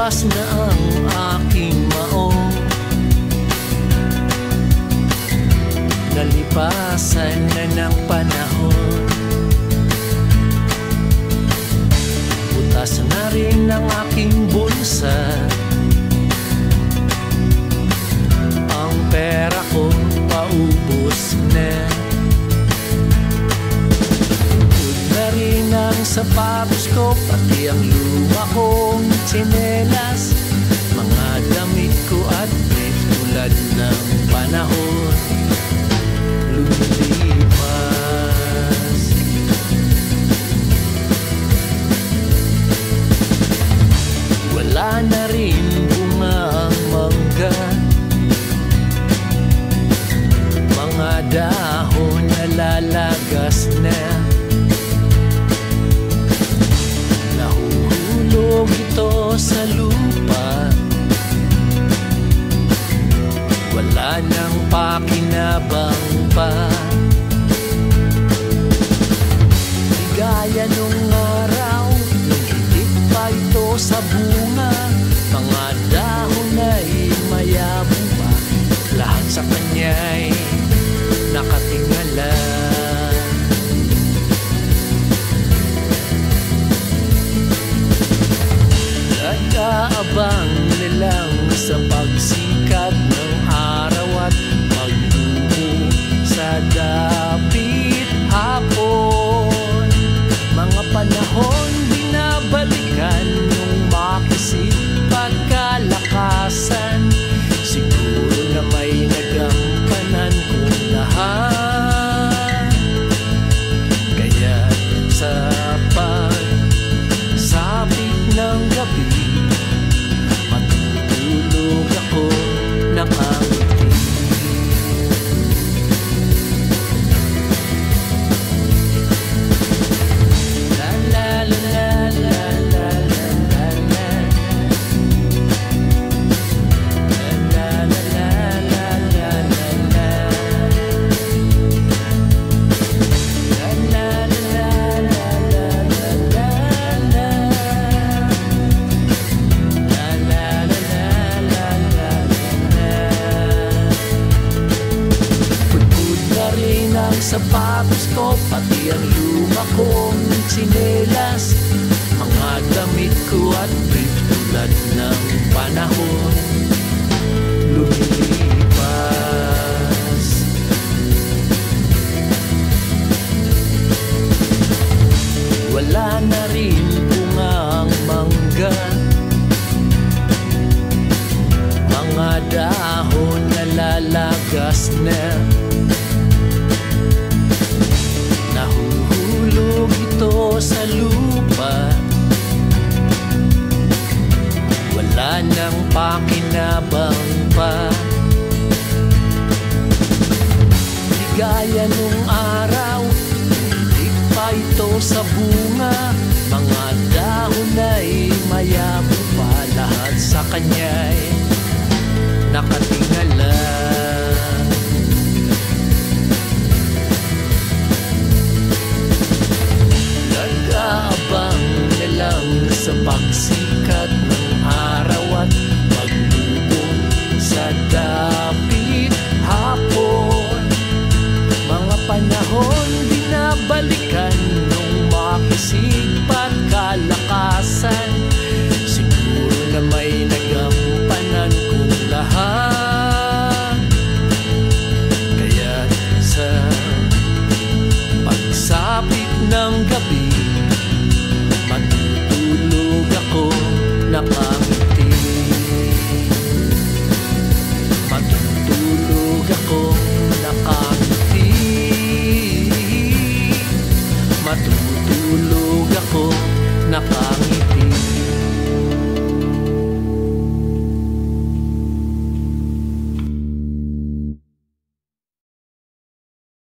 Lumipas na ang aking maong, nalipasan na ng panahon. Butas na rin ang aking bulsa, ang pera ko paubos na. Pagod na rin ang sapatos ko, pati ang luma kong tsinelas. Mga damit ko at brief tulad ng panahon lumilipas. Wala na rin bunga ang mangga, mga dahon na lalagas na. Nahuhulog ito sa lupa, wala nang pakinabang pa. Di gaya nung araw, higit pa ito sa bunga. Mga dahon ay mayabong pa, lahat sa kanya'y nakatingala. Nag-aabang nilang sa pagsikat ng araw at pagdumo sa dapit hapon. Mga panahon binabalikan nung makisip pagkalakasan. Siguro na may nagampanan kung lahat, kaya sa pagsapit ng gabi matutulog ako nakangiti. La la la la la la la la. La la la la la la la. La la la la la la la la. La la la la la la. Pagod na rin ang sapatos ko, pati ang luma kong tsinelas. Mga damit ko at brief tulad ng panahon lumilipas. Wala na rin bunga ang mangga, mga dahon na lalagas na. Nahuhulog ito sa lupa, wala nang pakinabang pa. Di gaya nung araw, hindi pa ito sa bunga. Mga dahon ay mayabong pa, lahat sa kanya'y